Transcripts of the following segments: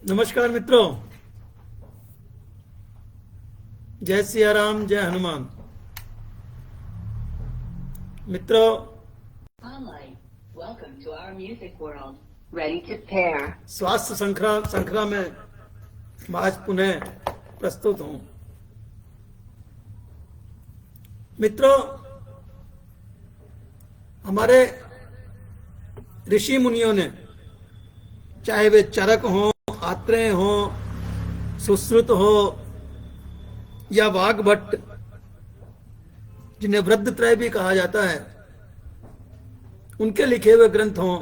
नमस्कार मित्रों। जय सिया राम, जय हनुमान। मित्रों, Online. Welcome to our music world. Ready to pair. स्वास्थ्य श्रृंखला में मैं आज पुनः प्रस्तुत हूं। मित्रों, हमारे ऋषि मुनियों ने, चाहे वे चरक हों, आत्रेय हों, सुश्रुत हो या वाग्भट्ट, जिन्हें वृद्धत्रय भी कहा जाता है, उनके लिखे हुए ग्रंथ हों,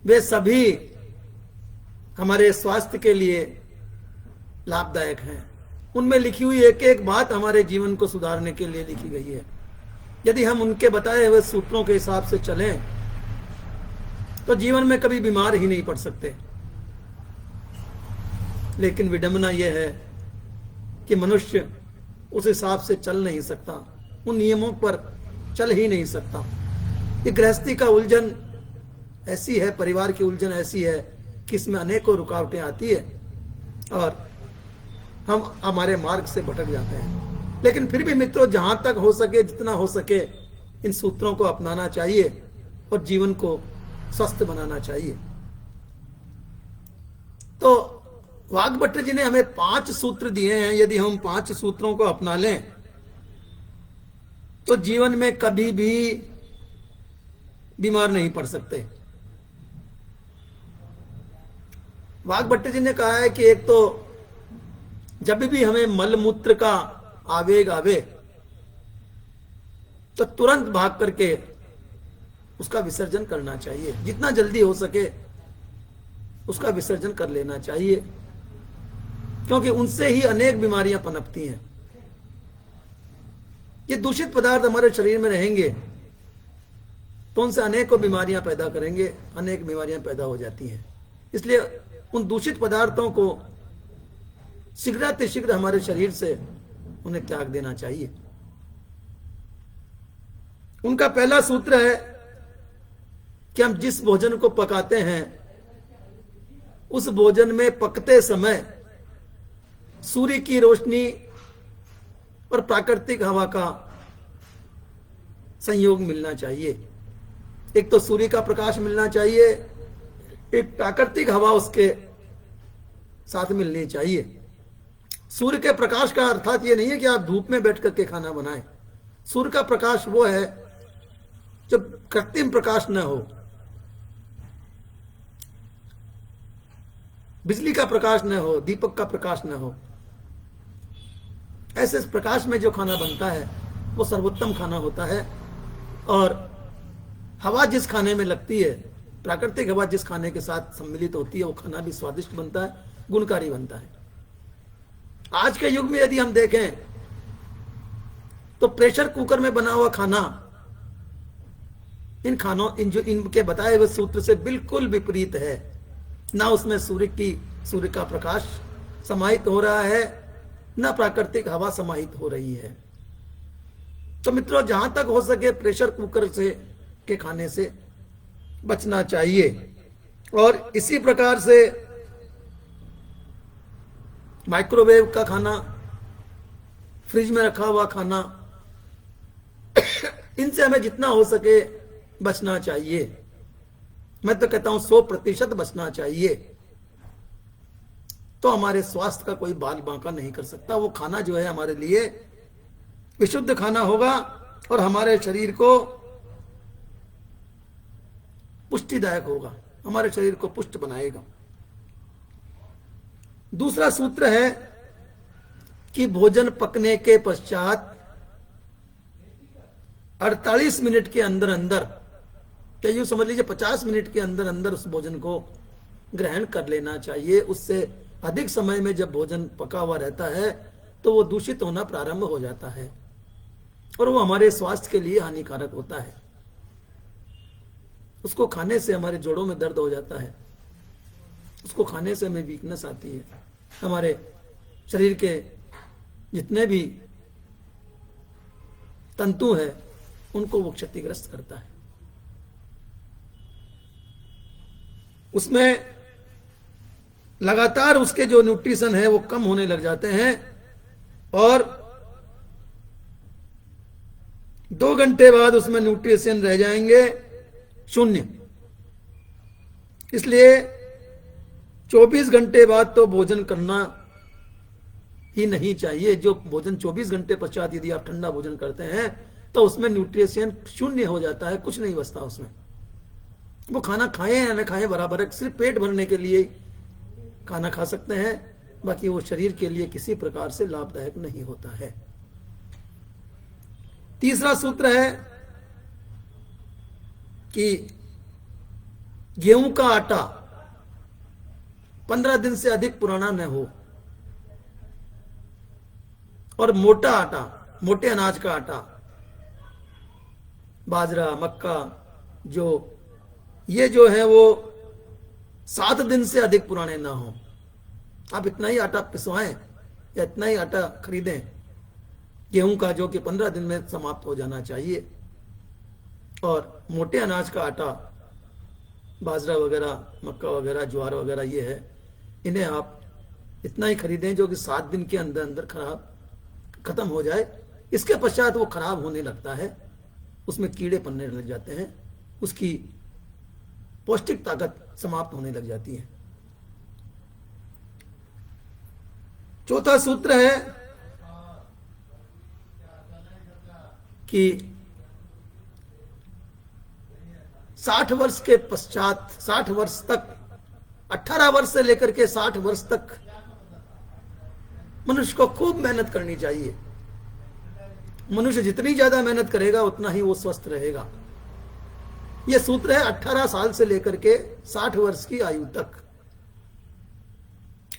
वे सभी हमारे स्वास्थ्य के लिए लाभदायक हैं। उनमें लिखी हुई एक एक बात हमारे जीवन को सुधारने के लिए लिखी गई है। यदि हम उनके बताए हुए सूत्रों के हिसाब से चलें तो जीवन में कभी बीमार ही नहीं पड़ सकते। लेकिन विडंबना यह है कि मनुष्य उस हिसाब से चल नहीं सकता, उन नियमों पर चल ही नहीं सकता। ये गृहस्थी का उलझन ऐसी है, परिवार की उलझन ऐसी है कि इसमें अनेकों रुकावटें आती है और हम हमारे मार्ग से भटक जाते हैं। लेकिन फिर भी मित्रों, जहां तक हो सके, जितना हो सके, इन सूत्रों को अपनाना चाहिए और जीवन को स्वस्थ बनाना चाहिए। तो वाग्भट्ट जी ने हमें 5 सूत्र दिए हैं। यदि हम 5 सूत्रों को अपना लें तो जीवन में कभी भी बीमार नहीं पड़ सकते। वाग्भट्ट जी ने कहा है कि एक तो जब भी हमें मल मूत्र का आवेग आवे तो तुरंत भाग करके उसका विसर्जन करना चाहिए। जितना जल्दी हो सके उसका विसर्जन कर लेना चाहिए, क्योंकि उनसे ही अनेक बीमारियां पनपती हैं। ये दूषित पदार्थ हमारे शरीर में रहेंगे तो उनसे अनेकों बीमारियां पैदा करेंगे, अनेक बीमारियां पैदा हो जाती हैं। इसलिए उन दूषित पदार्थों को शीघ्रातिशीघ्र हमारे शरीर से उन्हें त्याग देना चाहिए। उनका पहला सूत्र है कि हम जिस भोजन को पकाते हैं उस भोजन में पकते समय सूर्य की रोशनी और प्राकृतिक हवा का संयोग मिलना चाहिए। एक तो सूर्य का प्रकाश मिलना चाहिए, एक प्राकृतिक हवा उसके साथ मिलनी चाहिए। सूर्य के प्रकाश का अर्थात ये नहीं है कि आप धूप में बैठ करके खाना बनाएं। सूर्य का प्रकाश वो है जो कृत्रिम प्रकाश न हो, बिजली का प्रकाश न हो, दीपक का प्रकाश न हो। ऐसे प्रकाश में जो खाना बनता है वो सर्वोत्तम खाना होता है। और हवा जिस खाने में लगती है, प्राकृतिक हवा जिस खाने के साथ सम्मिलित होती है, वो खाना भी स्वादिष्ट बनता है, गुणकारी बनता है। आज के युग में यदि हम देखें तो प्रेशर कुकर में बना हुआ खाना इनके बताए हुए सूत्र से बिल्कुल विपरीत है। ना उसमें सूर्य का प्रकाश समाहित हो रहा है, ना प्राकृतिक हवा समाहित हो रही है। तो मित्रों, जहां तक हो सके प्रेशर कुकर के खाने से बचना चाहिए। और इसी प्रकार से माइक्रोवेव का खाना, फ्रिज में रखा हुआ खाना, इनसे हमें जितना हो सके बचना चाहिए। मैं तो कहता हूं 100% बचना चाहिए। तो हमारे स्वास्थ्य का कोई बाल बांका नहीं कर सकता। वो खाना जो है हमारे लिए विशुद्ध खाना होगा और हमारे शरीर को पुष्टिदायक होगा, हमारे शरीर को पुष्ट बनाएगा। दूसरा सूत्र है कि भोजन पकने के पश्चात 48 मिनट के अंदर अंदर, या यूं समझ लीजिए 50 मिनट के अंदर अंदर उस भोजन को ग्रहण कर लेना चाहिए। उससे अधिक समय में जब भोजन पका हुआ रहता है तो वो दूषित होना प्रारंभ हो जाता है और वो हमारे स्वास्थ्य के लिए हानिकारक होता है। उसको खाने से हमारे जोड़ों में दर्द हो जाता है, उसको खाने से हमें वीकनेस आती है, हमारे शरीर के जितने भी तंतु हैं उनको वो क्षतिग्रस्त करता है। उसमें लगातार उसके जो न्यूट्रिशन है वो कम होने लग जाते हैं और 2 घंटे बाद उसमें न्यूट्रिशन रह जाएंगे शून्य। इसलिए 24 घंटे बाद तो भोजन करना ही नहीं चाहिए। जो भोजन 24 घंटे पश्चात यदि आप ठंडा भोजन करते हैं तो उसमें न्यूट्रिशन शून्य हो जाता है, कुछ नहीं बचता उसमें। वो खाना खाएं या न खाएं बराबर है, सिर्फ पेट भरने के लिए खाना खा सकते हैं, बाकी वो शरीर के लिए किसी प्रकार से लाभदायक नहीं होता है। तीसरा सूत्र है कि गेहूं का आटा 15 दिन से अधिक पुराना न हो और मोटा आटा, मोटे अनाज का आटा, बाजरा, मक्का, ये जो है वो 7 दिन से अधिक पुराने ना हो। आप इतना ही आटा पिसवाएं या इतना ही आटा खरीदें गेहूं का, जो कि 15 दिन में समाप्त हो जाना चाहिए। और मोटे अनाज का आटा, बाजरा वगैरह, मक्का वगैरह, ज्वार वगैरह ये है, इन्हें आप इतना ही खरीदें जो कि 7 दिन के अंदर अंदर खत्म हो जाए। इसके पश्चात वो खराब होने लगता है, उसमें कीड़े पड़ने लग जाते हैं, उसकी पौष्टिक ताकत समाप्त होने लग जाती है। चौथा सूत्र है कि 60 वर्ष के पश्चात, 60 वर्ष तक, 18 वर्ष से लेकर के 60 वर्ष तक मनुष्य को खूब मेहनत करनी चाहिए। मनुष्य जितनी ज्यादा मेहनत करेगा उतना ही वो स्वस्थ रहेगा। यह सूत्र है 18 साल से लेकर के 60 वर्ष की आयु तक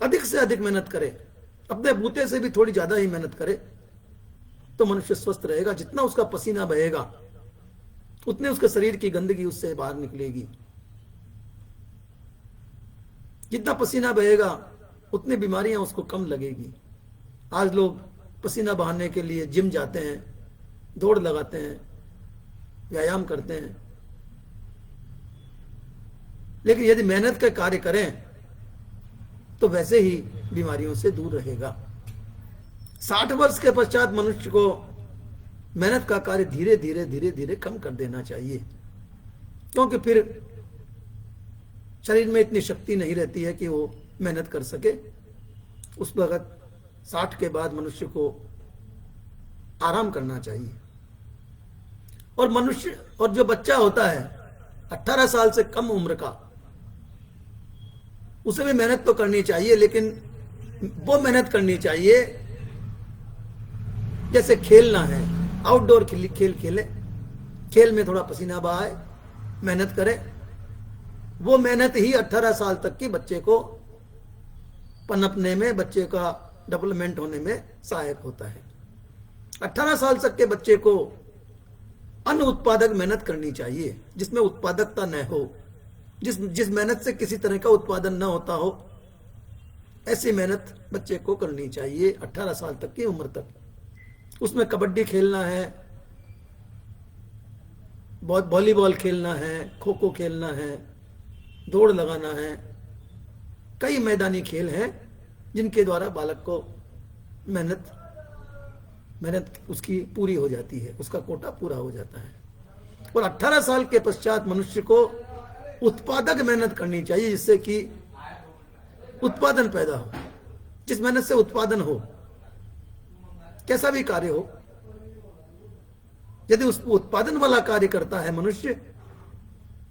अधिक से अधिक मेहनत करे, अपने बूते से भी थोड़ी ज्यादा ही मेहनत करे तो मनुष्य स्वस्थ रहेगा। जितना उसका पसीना बहेगा उतने उसके शरीर की गंदगी उससे बाहर निकलेगी। जितना पसीना बहेगा उतनी बीमारियां उसको कम लगेगी। आज लोग पसीना बहाने के लिए जिम जाते हैं, दौड़ लगाते हैं, व्यायाम करते हैं, लेकिन यदि मेहनत का कार्य करें तो वैसे ही बीमारियों से दूर रहेगा। 60 वर्ष के पश्चात मनुष्य को मेहनत का कार्य धीरे धीरे धीरे धीरे कम कर देना चाहिए, क्योंकि फिर शरीर में इतनी शक्ति नहीं रहती है कि वो मेहनत कर सके। उस वक्त 60 के बाद मनुष्य को आराम करना चाहिए। और मनुष्य, और जो बच्चा होता है 18 साल से कम उम्र का, उसे भी मेहनत तो करनी चाहिए, लेकिन वो मेहनत करनी चाहिए जैसे खेलना है, आउटडोर खेल खेले, खेल में थोड़ा पसीना बहाए, मेहनत करे। वो मेहनत ही 18 साल तक की बच्चे को पनपने में, बच्चे का डेवलपमेंट होने में सहायक होता है। 18 साल तक के बच्चे को अन्न उत्पादक मेहनत करनी चाहिए, जिसमें उत्पादकता न हो, जिस मेहनत से किसी तरह का उत्पादन न होता हो, ऐसी मेहनत बच्चे को करनी चाहिए 18 साल तक की उम्र तक। उसमें कबड्डी खेलना है, वॉलीबॉल खेलना है, खो खो खेलना है, दौड़ लगाना है, कई मैदानी खेल हैं जिनके द्वारा बालक को मेहनत उसकी पूरी हो जाती है, उसका कोटा पूरा हो जाता है। और 18 साल के पश्चात मनुष्य को उत्पादक मेहनत करनी चाहिए, जिससे कि उत्पादन पैदा हो। जिस मेहनत से उत्पादन हो, कैसा भी कार्य हो, यदि उस उत्पादन वाला कार्य करता है मनुष्य,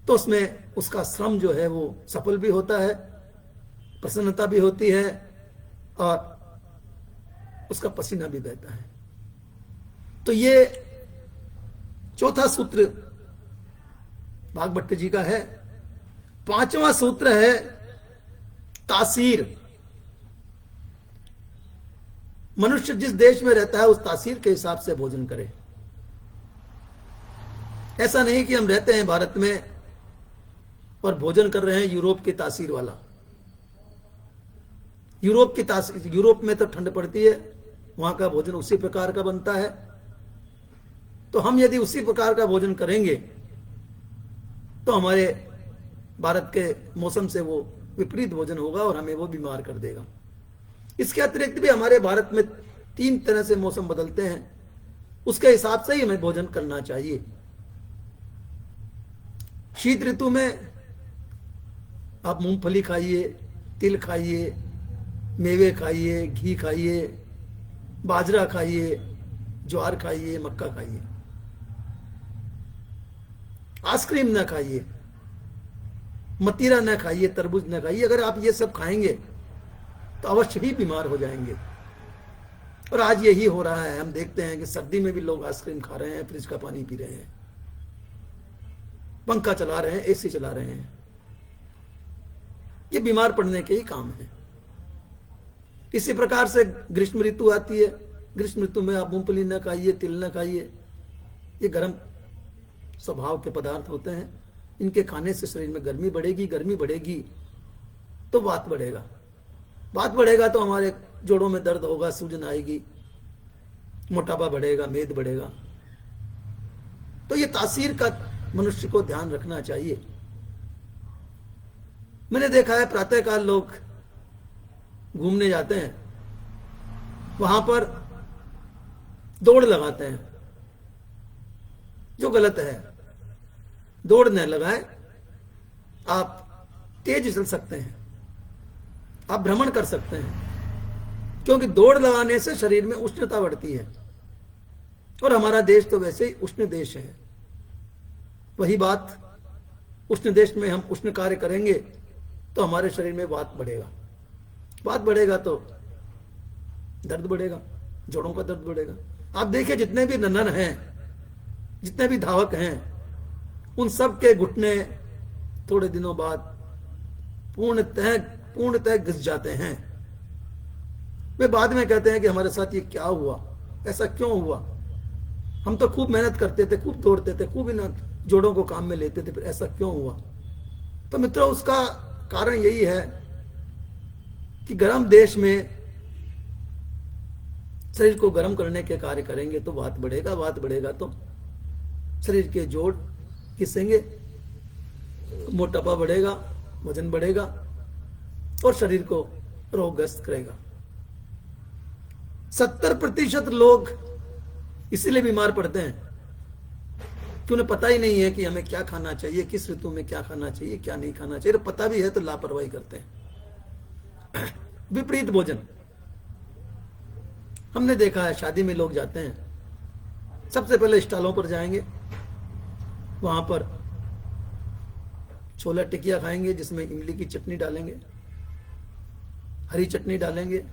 तो उसमें उसका श्रम जो है वो सफल भी होता है, प्रसन्नता भी होती है और उसका पसीना भी बहता है। तो ये चौथा सूत्र भागभट्ट जी का है। 5वां सूत्र है तासीर। मनुष्य जिस देश में रहता है उस तासीर के हिसाब से भोजन करे। ऐसा नहीं कि हम रहते हैं भारत में और भोजन कर रहे हैं यूरोप की तासीर वाला। यूरोप में तो ठंड पड़ती है, वहां का भोजन उसी प्रकार का बनता है। तो हम यदि उसी प्रकार का भोजन करेंगे तो हमारे भारत के मौसम से वो विपरीत भोजन होगा और हमें वो बीमार कर देगा। इसके अतिरिक्त भी हमारे भारत में 3 तरह से मौसम बदलते हैं, उसके हिसाब से ही हमें भोजन करना चाहिए। शीत ऋतु में आप मूंगफली खाइए, तिल खाइए, मेवे खाइए, घी खाइए, बाजरा खाइए, ज्वार खाइए, मक्का खाइए। आइसक्रीम ना खाइए, मतीरा ना खाइए, तरबूज ना खाइए। अगर आप ये सब खाएंगे तो अवश्य ही बीमार हो जाएंगे। और आज यही हो रहा है। हम देखते हैं कि सर्दी में भी लोग आइसक्रीम खा रहे हैं, फ्रिज का पानी पी रहे हैं, पंखा चला रहे हैं, एसी चला रहे हैं। ये बीमार पड़ने के ही काम है। इसी प्रकार से ग्रीष्म ऋतु आती है। ग्रीष्म ऋतु में आप मूंगफली न खाइए, तिल न खाइए। ये गर्म स्वभाव के पदार्थ होते हैं। इनके खाने से शरीर में गर्मी बढ़ेगी, गर्मी बढ़ेगी तो वात बढ़ेगा, वात बढ़ेगा तो हमारे जोड़ों में दर्द होगा, सूजन आएगी, मोटापा बढ़ेगा, मेद बढ़ेगा। तो ये तासीर का मनुष्य को ध्यान रखना चाहिए। मैंने देखा है प्रातःकाल लोग घूमने जाते हैं, वहां पर दौड़ लगाते हैं, जो गलत है। दौड़ न लगाए, आप तेज चल सकते हैं, आप भ्रमण कर सकते हैं, क्योंकि दौड़ लगाने से शरीर में उष्णता बढ़ती है। और हमारा देश तो वैसे ही उष्ण देश है। वही बात, उष्ण देश में हम उष्ण कार्य करेंगे तो हमारे शरीर में वात बढ़ेगा, वात बढ़ेगा तो दर्द बढ़ेगा, जोड़ों का दर्द बढ़ेगा। आप देखिए जितने भी रनर हैं, जितने भी धावक हैं, उन सब के घुटने थोड़े दिनों बाद पूर्णतः घिस जाते हैं। वे बाद में कहते हैं कि हमारे साथ ये क्या हुआ, ऐसा क्यों हुआ, हम तो खूब मेहनत करते थे, खूब दौड़ते थे, खूब इन जोड़ों को काम में लेते थे, फिर ऐसा क्यों हुआ। तो मित्रों, उसका कारण यही है कि गर्म देश में शरीर को गर्म करने के कार्य करेंगे तो वात बढ़ेगा, वात बढ़ेगा तो शरीर के जोड़ खिसेंगे, मोटापा बढ़ेगा, वजन बढ़ेगा और शरीर को रोगग्रस्त करेगा। 70% लोग इसीलिए बीमार पड़ते हैं कि उन्हें पता ही नहीं है कि हमें क्या खाना चाहिए, किस ऋतु में क्या खाना चाहिए, क्या नहीं खाना चाहिए। तो पता भी है तो लापरवाही करते हैं। विपरीत भोजन हमने देखा है, शादी में लोग जाते हैं, सबसे पहले स्टॉलों पर जाएंगे, वहां पर छोला टिकिया खाएंगे जिसमें इमली की चटनी डालेंगे, हरी चटनी डालेंगे,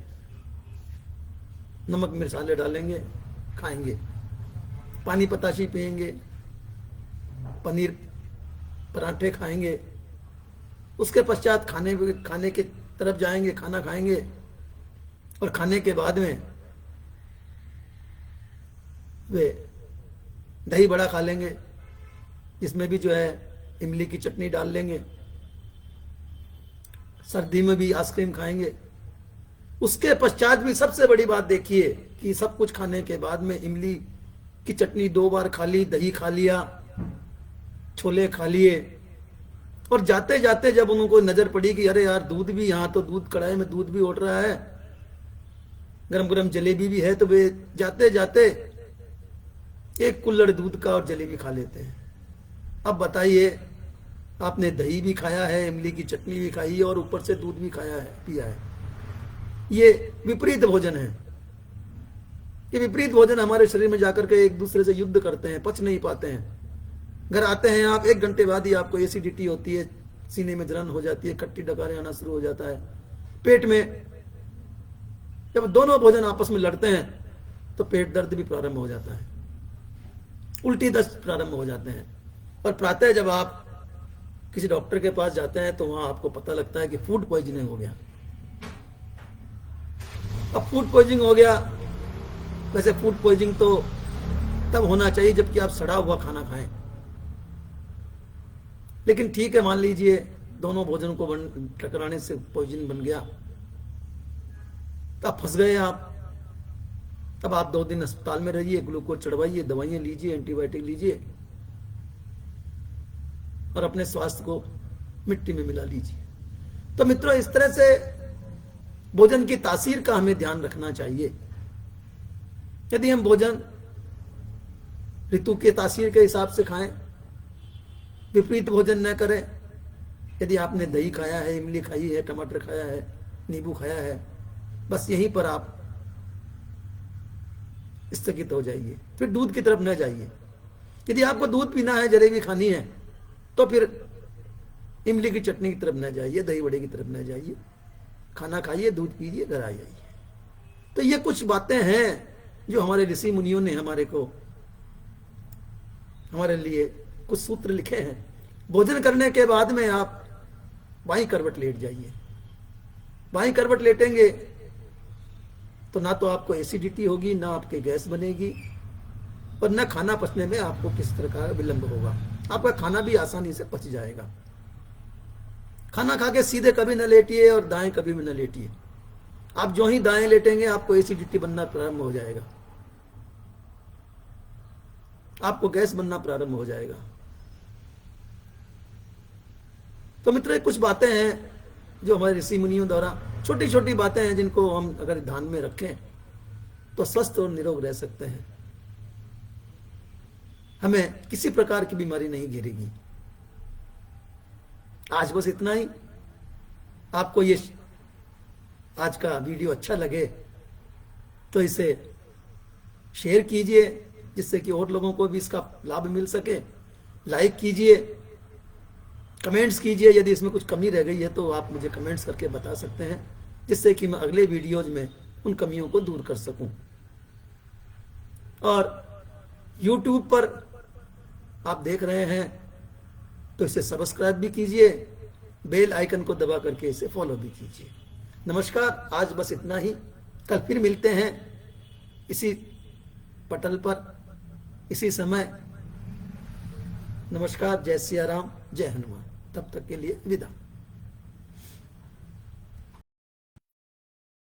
नमक मिर्चाले डालेंगे, खाएंगे, पानी पताशी पिएंगे, पनीर पराठे खाएंगे। उसके पश्चात खाने के तरफ जाएंगे, खाना खाएंगे और खाने के बाद में वे दही बड़ा खा लेंगे जिसमें भी जो है इमली की चटनी डाल लेंगे। सर्दी में भी आइसक्रीम खाएंगे। उसके पश्चात भी सबसे बड़ी बात देखिए कि सब कुछ खाने के बाद में इमली की चटनी 2 बार खा ली, दही खा लिया, छोले खा लिए, और जाते जाते जब उनको नजर पड़ी कि अरे यार दूध भी, यहाँ तो दूध कढ़ाई में दूध भी उठ रहा है, गरम गरम जलेबी भी है, तो वे जाते जाते 1 कुल्हड़ दूध का और जलेबी खा लेते हैं। अब बताइए, आपने दही भी खाया है, इमली की चटनी भी खाई है और ऊपर से दूध भी खाया है, पिया है। ये विपरीत भोजन है। ये विपरीत भोजन हमारे शरीर में जाकर के एक दूसरे से युद्ध करते हैं, पच नहीं पाते हैं। घर आते हैं आप, 1 घंटे बाद ही आपको एसिडिटी होती है, सीने में जलन हो जाती है, खट्टी डकारें आना शुरू हो जाता है पेट में। जब दोनों भोजन आपस में लड़ते हैं तो पेट दर्द भी प्रारंभ हो जाता है, उल्टी दस्त प्रारंभ हो जाते हैं। और प्रातः जब आप किसी डॉक्टर के पास जाते हैं तो वहां आपको पता लगता है कि फूड पॉइजनिंग हो गया। अब फूड पॉइजनिंग हो गया, वैसे फूड पॉइजनिंग तो तब होना चाहिए जबकि आप सड़ा हुआ खाना खाएं, लेकिन ठीक है, मान लीजिए दोनों भोजन को टकराने से पॉइजन बन गया, तब फंस गए आप। तब आप 2 दिन अस्पताल में रहिए, ग्लूकोज चढ़वाइए, दवाइयां लीजिए, एंटीबायोटिक लीजिए और अपने स्वास्थ्य को मिट्टी में मिला लीजिए। तो मित्रों, इस तरह से भोजन की तासीर का हमें ध्यान रखना चाहिए। यदि हम भोजन ऋतु के तासीर के हिसाब से खाएं, विपरीत भोजन न करें। यदि आपने दही खाया है, इमली खाई है, टमाटर खाया है, नींबू खाया है, बस यहीं पर आप स्थगित हो जाइए, फिर दूध की तरफ न जाइए। यदि आपको दूध पीना है, जलेबी खानी है, तो फिर इमली की चटनी की तरफ न जाइए, दही बड़े की तरफ न जाइए। खाना खाइए, दूध पीजिए, घर आ जाइए। तो ये कुछ बातें हैं जो हमारे ऋषि मुनियों ने हमारे लिए कुछ सूत्र लिखे हैं। भोजन करने के बाद में आप बाईं करवट लेट जाइए। बाईं करवट लेटेंगे तो ना तो आपको एसिडिटी होगी, ना आपके गैस बनेगी, और न खाना पचने में आपको किस तरह का विलंब होगा। आपका खाना भी आसानी से पच जाएगा। खाना खा के सीधे कभी न लेटिए और दाएं कभी भी न लेटिए। आप जो ही दाएं लेटेंगे आपको एसिडिटी बनना प्रारंभ हो जाएगा, आपको गैस बनना प्रारंभ हो जाएगा। तो मित्रों, कुछ बातें हैं जो हमारे ऋषि मुनियों द्वारा, छोटी छोटी बातें हैं जिनको हम अगर ध्यान में रखें तो स्वस्थ और निरोग रह सकते हैं। हमें किसी प्रकार की बीमारी नहीं घेरेगी। आज बस इतना ही। आपको ये आज का वीडियो अच्छा लगे तो इसे शेयर कीजिए, जिससे कि और लोगों को भी इसका लाभ मिल सके। लाइक कीजिए, कमेंट्स कीजिए। यदि इसमें कुछ कमी रह गई है तो आप मुझे कमेंट्स करके बता सकते हैं, जिससे कि मैं अगले वीडियोज में उन कमियों को दूर कर सकूं। और YouTube पर आप देख रहे हैं तो इसे सब्सक्राइब भी कीजिए, बेल आइकन को दबा करके इसे फॉलो भी कीजिए। नमस्कार, आज बस इतना ही। कल फिर मिलते हैं इसी पटल पर, इसी समय। नमस्कार, जय सिया राम, जय हनुमान। तब तक के लिए विदा।